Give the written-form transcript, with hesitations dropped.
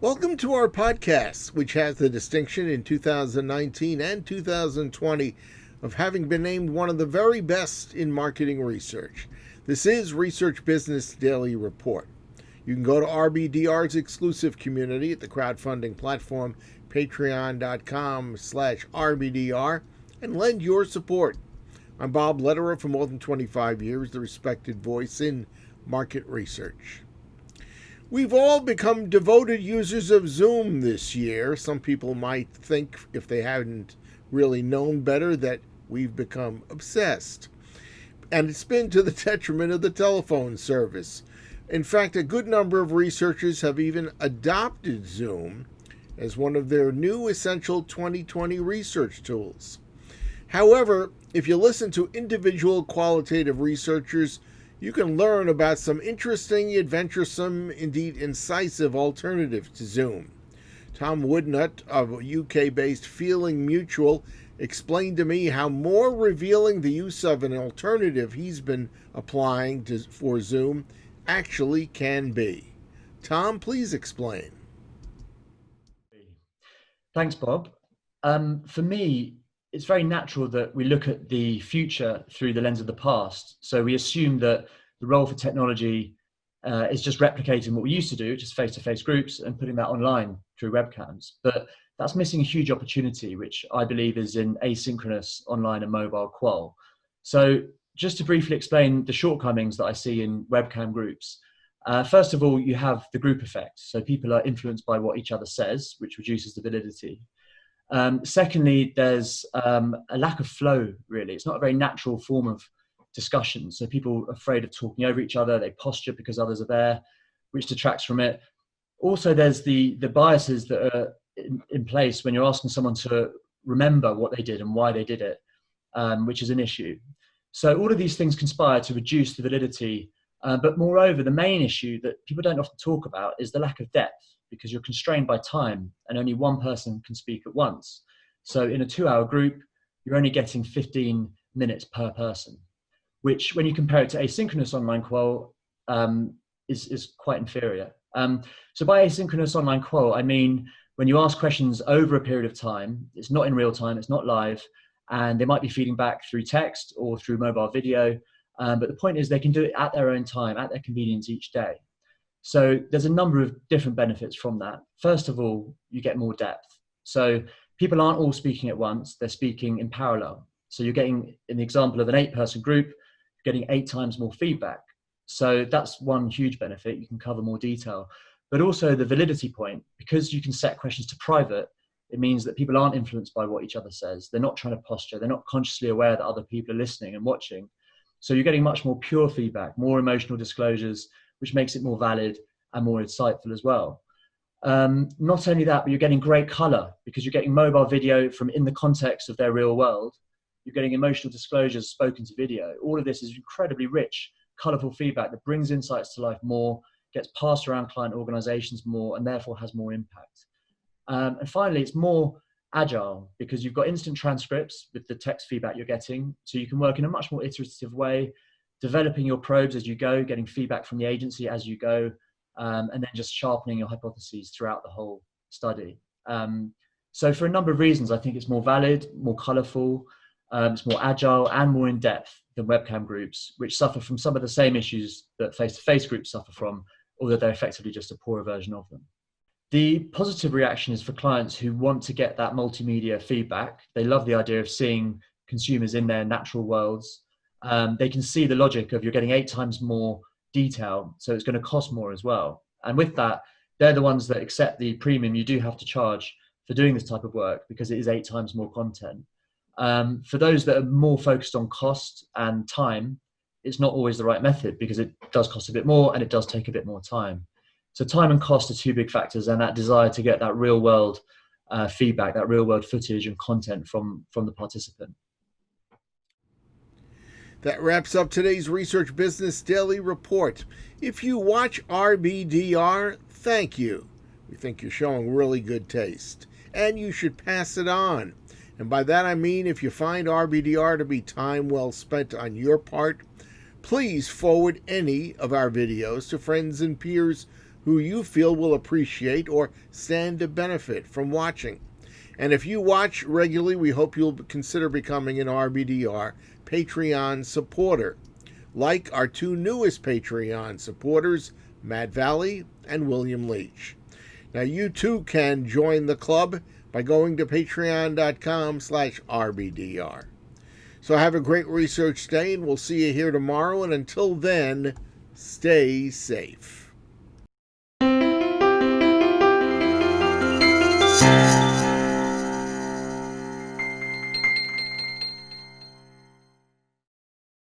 Welcome to our podcast, which has the distinction in 2019 and 2020 of having been named one of the very best in marketing research. This is Research Business Daily Report. You can go to RBDR's exclusive community at the crowdfunding platform patreon.com/RBDR and lend your support. I'm Bob Lederer for more than 25 years, the respected voice in market research. We've all become devoted users of Zoom this year. Some people might think, if they hadn't really known better, that we've become obsessed. And it's been to the detriment of the telephone service. In fact, a good number of researchers have even adopted Zoom as one of their new essential 2020 research tools. However, if you listen to individual qualitative researchers, you can learn about some interesting, adventuresome, indeed incisive alternatives to Zoom. Tom Woodnut of UK-based Feeling Mutual explained to me how more revealing the use of an alternative he's been applying for Zoom actually can be. Tom, please explain. Thanks, Bob. For me, it's very natural that we look at the future through the lens of the past. So we assume that the role for technology is just replicating what we used to do, just face-to-face groups, and putting that online through webcams. But that's missing a huge opportunity, which I believe is in asynchronous online and mobile Qual. So just to briefly explain the shortcomings that I see in webcam groups. First of all, you have the group effect. So people are influenced by what each other says, which reduces the validity. Secondly, there's a lack of flow, really. It's not a very natural form of discussion. So people are afraid of talking over each other. They posture because others are there, which detracts from it. Also, there's the biases that are in place when you're asking someone to remember what they did and why they did it, which is an issue. So all of these things conspire to reduce the validity. But moreover, the main issue that people don't often talk about is the lack of depth, because you're constrained by time and only one person can speak at once. So in a 2-hour group, you're only getting 15 minutes per person, which when you compare it to asynchronous online Qual is quite inferior. So by asynchronous online Qual, I mean when you ask questions over a period of time, it's not in real time, it's not live, and they might be feeding back through text or through mobile video. But the point is they can do it at their own time, at their convenience each day. So there's a number of different benefits from that. First of all, you get more depth. So people aren't all speaking at once, they're speaking in parallel. So you're getting, in the example of an 8-person group, you're getting 8 times more feedback. So that's one huge benefit. You can cover more detail. But also the validity point, because you can set questions to private, it means that people aren't influenced by what each other says. They're not trying to posture. They're not consciously aware that other people are listening and watching. So you're getting much more pure feedback, more emotional disclosures, which makes it more valid and more insightful as well. Not only that, but you're getting great color because you're getting mobile video from in the context of their real world. You're getting emotional disclosures spoken to video. All of this is incredibly rich, colorful feedback that brings insights to life more, gets passed around client organizations more, and therefore has more impact. And finally, it's more agile because you've got instant transcripts with the text feedback you're getting. So you can work in a much more iterative way, developing your probes as you go, getting feedback from the agency as you go, and then just sharpening your hypotheses throughout the whole study. So for a number of reasons, I think it's more valid, more colorful, it's more agile and more in depth than webcam groups, which suffer from some of the same issues that face-to-face groups suffer from, although they're effectively just a poorer version of them. The positive reaction is for clients who want to get that multimedia feedback. They love the idea of seeing consumers in their natural worlds. They can see the logic of you're getting 8 times more detail, so it's going to cost more as well. And with that, they're the ones that accept the premium you do have to charge for doing this type of work because it is 8 times more content. For those that are more focused on cost and time, it's not always the right method because it does cost a bit more and it does take a bit more time. So time and cost are 2 big factors, and that desire to get that real world feedback, that real world footage and content from the participant. That wraps up today's Research Business Daily Report. If you watch RBDR, thank you. We think you're showing really good taste, and you should pass it on. And by that I mean if you find RBDR to be time well spent on your part, please forward any of our videos to friends and peers who you feel will appreciate or stand to benefit from watching. And if you watch regularly, we hope you'll consider becoming an RBDR Patreon supporter, like our two newest Patreon supporters, Matt Valley and William Leach. Now, you too can join the club by going to patreon.com/RBDR. So have a great research day, and we'll see you here tomorrow. And until then, stay safe.